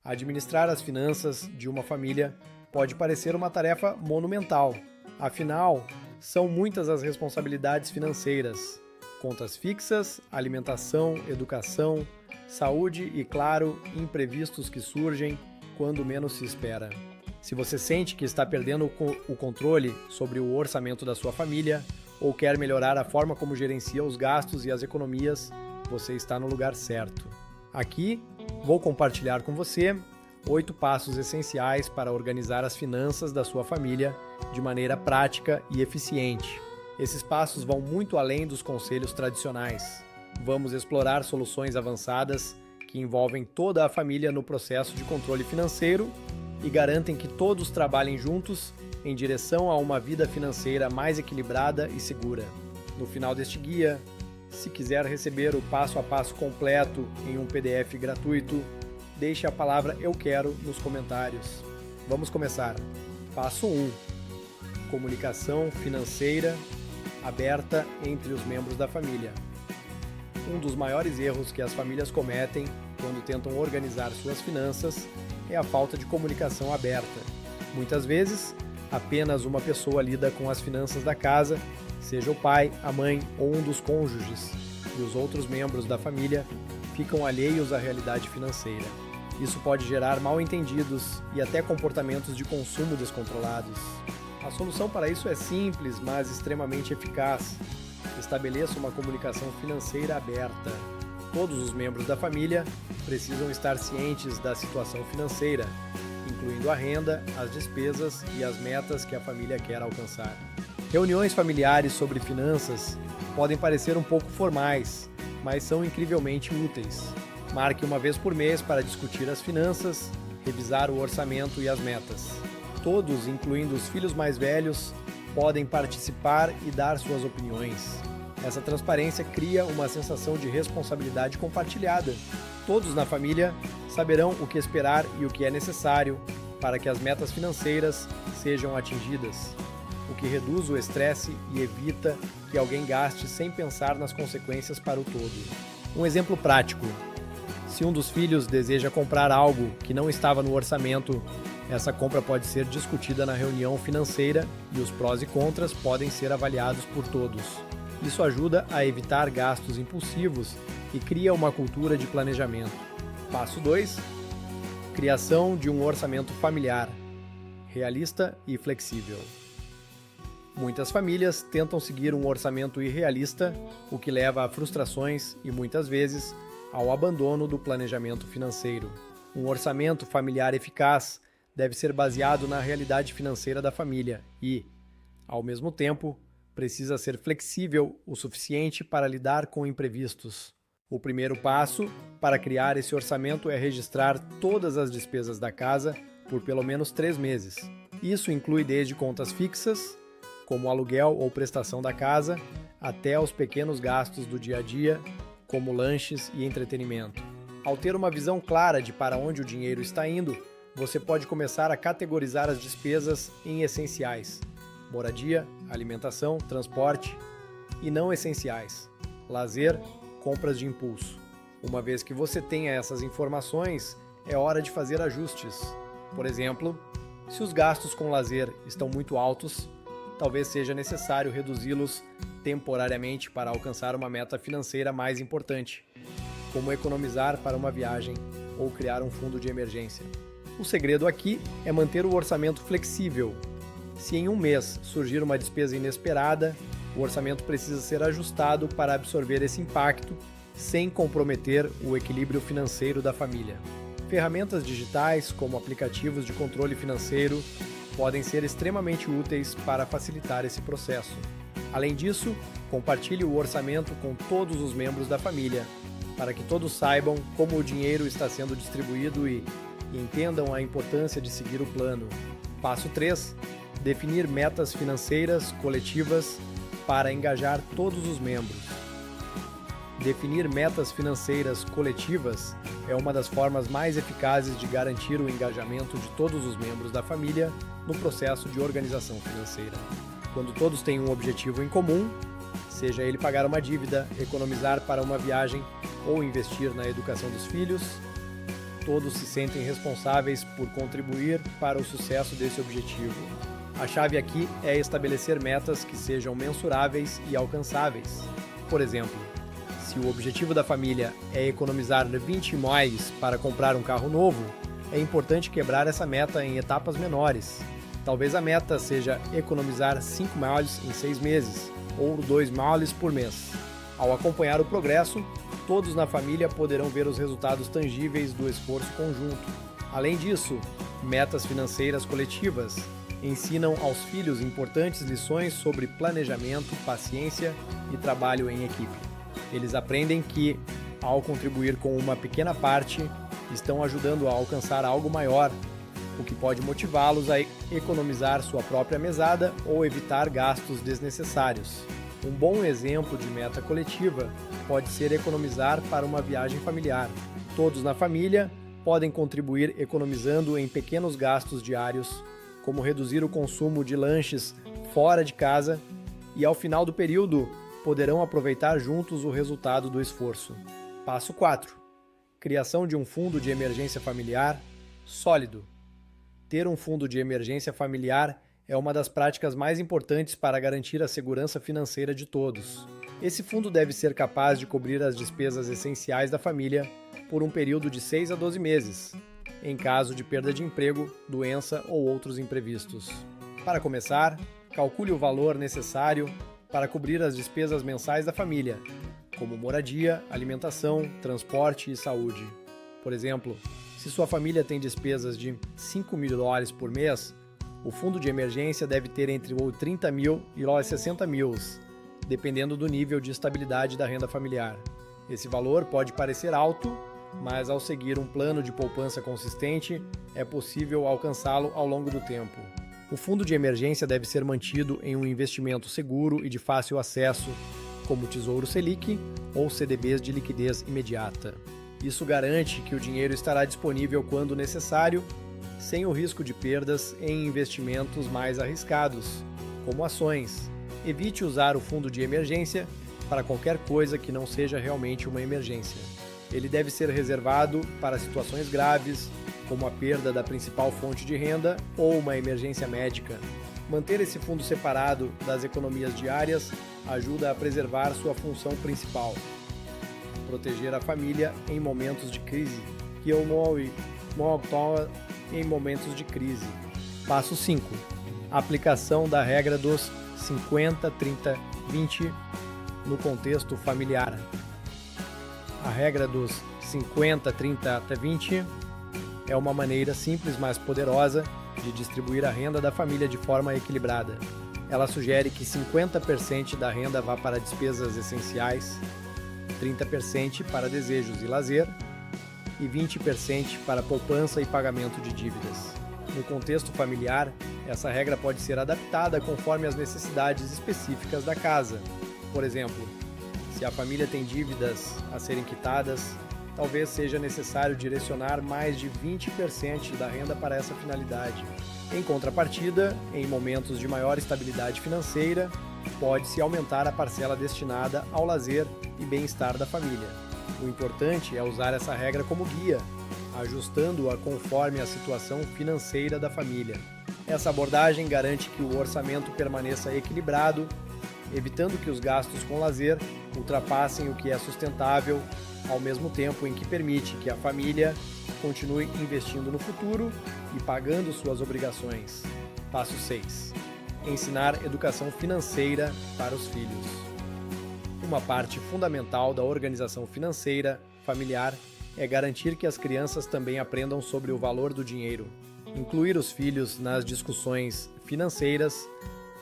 Administrar as finanças de uma família pode parecer uma tarefa monumental. Afinal, são muitas as responsabilidades financeiras: contas fixas, alimentação, educação, saúde e, claro, imprevistos que surgem quando menos se espera. Se você sente que está perdendo o controle sobre o orçamento da sua família ou quer melhorar a forma como gerencia os gastos e as economias, você está no lugar certo. Aqui, vou compartilhar com você 8 passos essenciais para organizar as finanças da sua família de maneira prática e eficiente. Esses passos vão muito além dos conselhos tradicionais. Vamos explorar soluções avançadas que envolvem toda a família no processo de controle financeiro e garantem que todos trabalhem juntos em direção a uma vida financeira mais equilibrada e segura. No final deste guia, se quiser receber o passo a passo completo em um PDF gratuito, deixe a palavra "Eu quero" nos comentários. Vamos começar. Passo 1. Comunicação financeira aberta entre os membros da família. Um dos maiores erros que as famílias cometem quando tentam organizar suas finanças é a falta de comunicação aberta. Muitas vezes, apenas uma pessoa lida com as finanças da casa, seja o pai, a mãe ou um dos cônjuges, e os outros membros da família ficam alheios à realidade financeira. Isso pode gerar mal-entendidos e até comportamentos de consumo descontrolados. A solução para isso é simples, mas extremamente eficaz. Estabeleça uma comunicação financeira aberta. Todos os membros da família precisam estar cientes da situação financeira, incluindo a renda, as despesas e as metas que a família quer alcançar. Reuniões familiares sobre finanças podem parecer um pouco formais, mas são incrivelmente úteis. Marque uma vez por mês para discutir as finanças, revisar o orçamento e as metas. Todos, incluindo os filhos mais velhos, podem participar e dar suas opiniões. Essa transparência cria uma sensação de responsabilidade compartilhada. Todos na família saberão o que esperar e o que é necessário para que as metas financeiras sejam atingidas, o que reduz o estresse e evita que alguém gaste sem pensar nas consequências para o todo. Um exemplo prático: se um dos filhos deseja comprar algo que não estava no orçamento, essa compra pode ser discutida na reunião financeira e os prós e contras podem ser avaliados por todos. Isso ajuda a evitar gastos impulsivos e cria uma cultura de planejamento. Passo 2. Criação de um orçamento familiar, realista e flexível. Muitas famílias tentam seguir um orçamento irrealista, o que leva a frustrações e, muitas vezes, ao abandono do planejamento financeiro. Um orçamento familiar eficaz deve ser baseado na realidade financeira da família e, ao mesmo tempo, precisa ser flexível o suficiente para lidar com imprevistos. O primeiro passo para criar esse orçamento é registrar todas as despesas da casa por pelo menos 3 meses. Isso inclui desde contas fixas, como aluguel ou prestação da casa, até os pequenos gastos do dia a dia, como lanches e entretenimento. Ao ter uma visão clara de para onde o dinheiro está indo, você pode começar a categorizar as despesas em essenciais: moradia, alimentação, transporte, e não essenciais: lazer, compras de impulso. Uma vez que você tenha essas informações, é hora de fazer ajustes. Por exemplo, se os gastos com lazer estão muito altos, talvez seja necessário reduzi-los temporariamente para alcançar uma meta financeira mais importante, como economizar para uma viagem ou criar um fundo de emergência. O segredo aqui é manter o orçamento flexível. Se em um mês surgir uma despesa inesperada, o orçamento precisa ser ajustado para absorver esse impacto sem comprometer o equilíbrio financeiro da família. Ferramentas digitais, como aplicativos de controle financeiro, podem ser extremamente úteis para facilitar esse processo. Além disso, compartilhe o orçamento com todos os membros da família, para que todos saibam como o dinheiro está sendo distribuído e entendam a importância de seguir o plano. Passo 3. Definir metas financeiras coletivas para engajar todos os membros. Definir metas financeiras coletivas é uma das formas mais eficazes de garantir o engajamento de todos os membros da família no processo de organização financeira. Quando todos têm um objetivo em comum, seja ele pagar uma dívida, economizar para uma viagem ou investir na educação dos filhos, todos se sentem responsáveis por contribuir para o sucesso desse objetivo. A chave aqui é estabelecer metas que sejam mensuráveis e alcançáveis. Por exemplo, se o objetivo da família é economizar 20 miles para comprar um carro novo, é importante quebrar essa meta em etapas menores. Talvez a meta seja economizar 5 miles em 6 meses, ou 2 miles por mês. Ao acompanhar o progresso, todos na família poderão ver os resultados tangíveis do esforço conjunto. Além disso, metas financeiras coletivas ensinam aos filhos importantes lições sobre planejamento, paciência e trabalho em equipe. Eles aprendem que, ao contribuir com uma pequena parte, estão ajudando a alcançar algo maior, o que pode motivá-los a economizar sua própria mesada ou evitar gastos desnecessários. Um bom exemplo de meta coletiva pode ser economizar para uma viagem familiar. Todos na família podem contribuir economizando em pequenos gastos diários, como reduzir o consumo de lanches fora de casa, e ao final do período poderão aproveitar juntos o resultado do esforço. Passo 4. Criação de um fundo de emergência familiar sólido. Ter um fundo de emergência familiar é uma das práticas mais importantes para garantir a segurança financeira de todos. Esse fundo deve ser capaz de cobrir as despesas essenciais da família por um período de 6 a 12 meses, em caso de perda de emprego, doença ou outros imprevistos. Para começar, calcule o valor necessário para cobrir as despesas mensais da família, como moradia, alimentação, transporte e saúde. Por exemplo, se sua família tem despesas de $5.000 por mês, o fundo de emergência deve ter entre $30.000 e $60.000, dependendo do nível de estabilidade da renda familiar. Esse valor pode parecer alto, mas ao seguir um plano de poupança consistente, é possível alcançá-lo ao longo do tempo. O fundo de emergência deve ser mantido em um investimento seguro e de fácil acesso, como Tesouro Selic ou CDBs de liquidez imediata. Isso garante que o dinheiro estará disponível quando necessário, sem o risco de perdas em investimentos mais arriscados, como ações. Evite usar o fundo de emergência para qualquer coisa que não seja realmente uma emergência. Ele deve ser reservado para situações graves, como a perda da principal fonte de renda ou uma emergência médica. Manter esse fundo separado das economias diárias ajuda a preservar sua função principal: proteger a família em momentos de crise. Em momentos de crise. Passo 5. Aplicação da regra dos 50-30-20 no contexto familiar. A regra dos 50-30-20 é uma maneira simples, mas poderosa de distribuir a renda da família de forma equilibrada. Ela sugere que 50% da renda vá para despesas essenciais, 30% para desejos e lazer e 20% para poupança e pagamento de dívidas. No contexto familiar, essa regra pode ser adaptada conforme as necessidades específicas da casa. Por exemplo, se a família tem dívidas a serem quitadas, talvez seja necessário direcionar mais de 20% da renda para essa finalidade. Em contrapartida, em momentos de maior estabilidade financeira, pode-se aumentar a parcela destinada ao lazer e bem-estar da família. O importante é usar essa regra como guia, ajustando-a conforme a situação financeira da família. Essa abordagem garante que o orçamento permaneça equilibrado, evitando que os gastos com lazer ultrapassem o que é sustentável, ao mesmo tempo em que permite que a família continue investindo no futuro e pagando suas obrigações. Passo 6. Ensinar educação financeira para os filhos. Uma parte fundamental da organização financeira familiar é garantir que as crianças também aprendam sobre o valor do dinheiro. Incluir os filhos nas discussões financeiras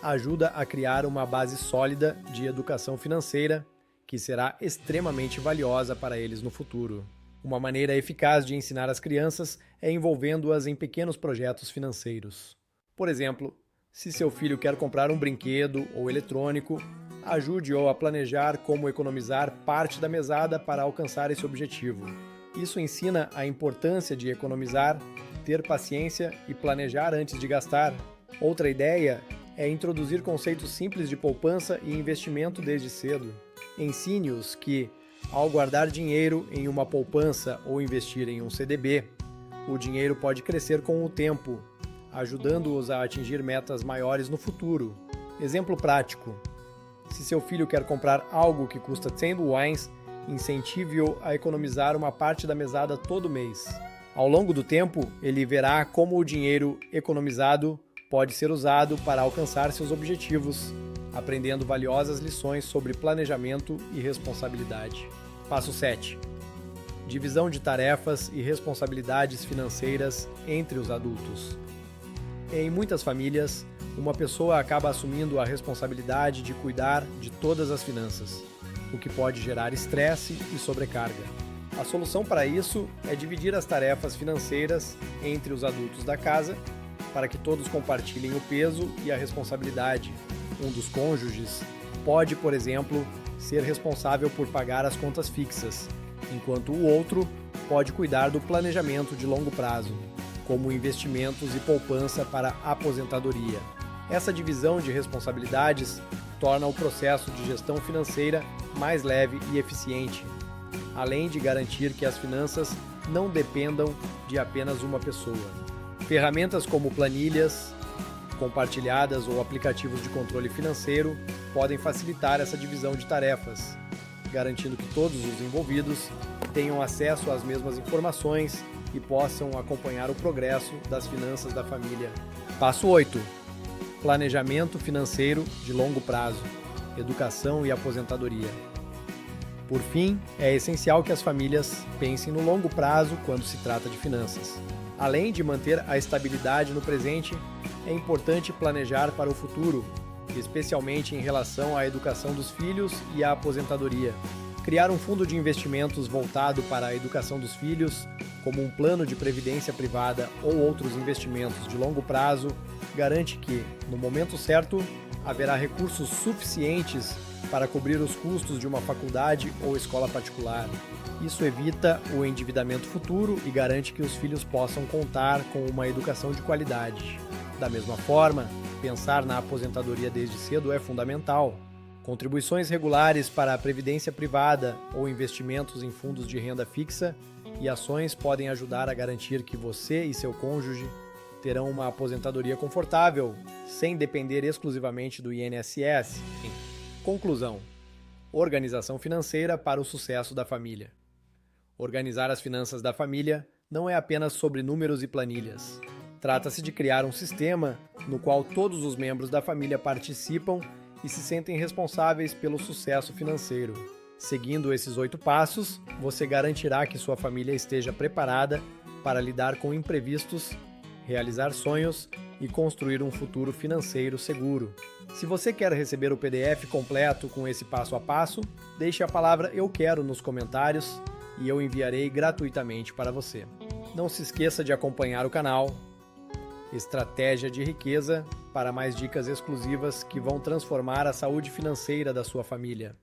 ajuda a criar uma base sólida de educação financeira que será extremamente valiosa para eles no futuro. Uma maneira eficaz de ensinar as crianças é envolvendo-as em pequenos projetos financeiros. Por exemplo, se seu filho quer comprar um brinquedo ou eletrônico, ajude-o a planejar como economizar parte da mesada para alcançar esse objetivo. Isso ensina a importância de economizar, ter paciência e planejar antes de gastar. Outra ideia é introduzir conceitos simples de poupança e investimento desde cedo. Ensine-os que, ao guardar dinheiro em uma poupança ou investir em um CDB, o dinheiro pode crescer com o tempo, ajudando-os a atingir metas maiores no futuro. Exemplo prático: se seu filho quer comprar algo que custa 100 yuans, incentive-o a economizar uma parte da mesada todo mês. Ao longo do tempo, ele verá como o dinheiro economizado pode ser usado para alcançar seus objetivos, aprendendo valiosas lições sobre planejamento e responsabilidade. Passo 7. Divisão de tarefas e responsabilidades financeiras entre os adultos. Em muitas famílias, uma pessoa acaba assumindo a responsabilidade de cuidar de todas as finanças, o que pode gerar estresse e sobrecarga. A solução para isso é dividir as tarefas financeiras entre os adultos da casa, para que todos compartilhem o peso e a responsabilidade. Um dos cônjuges pode, por exemplo, ser responsável por pagar as contas fixas, enquanto o outro pode cuidar do planejamento de longo prazo, como investimentos e poupança para a aposentadoria. Essa divisão de responsabilidades torna o processo de gestão financeira mais leve e eficiente, além de garantir que as finanças não dependam de apenas uma pessoa. Ferramentas como planilhas compartilhadas ou aplicativos de controle financeiro podem facilitar essa divisão de tarefas, garantindo que todos os envolvidos tenham acesso às mesmas informações e possam acompanhar o progresso das finanças da família. Passo 8. Planejamento financeiro de longo prazo, educação e aposentadoria. Por fim, é essencial que as famílias pensem no longo prazo quando se trata de finanças. Além de manter a estabilidade no presente, é importante planejar para o futuro, especialmente em relação à educação dos filhos e à aposentadoria. Criar um fundo de investimentos voltado para a educação dos filhos, como um plano de previdência privada ou outros investimentos de longo prazo, garante que, no momento certo, haverá recursos suficientes para cobrir os custos de uma faculdade ou escola particular. Isso evita o endividamento futuro e garante que os filhos possam contar com uma educação de qualidade. Da mesma forma, pensar na aposentadoria desde cedo é fundamental. Contribuições regulares para a previdência privada ou investimentos em fundos de renda fixa e ações podem ajudar a garantir que você e seu cônjuge terão uma aposentadoria confortável, sem depender exclusivamente do INSS. Conclusão: organização financeira para o sucesso da família. Organizar as finanças da família não é apenas sobre números e planilhas. Trata-se de criar um sistema no qual todos os membros da família participam e se sentem responsáveis pelo sucesso financeiro. Seguindo esses 8 passos, você garantirá que sua família esteja preparada para lidar com imprevistos, realizar sonhos e construir um futuro financeiro seguro. Se você quer receber o PDF completo com esse passo a passo, deixe a palavra "Eu quero" nos comentários e eu enviarei gratuitamente para você. Não se esqueça de acompanhar o canal Estratégia de Riqueza para mais dicas exclusivas que vão transformar a saúde financeira da sua família.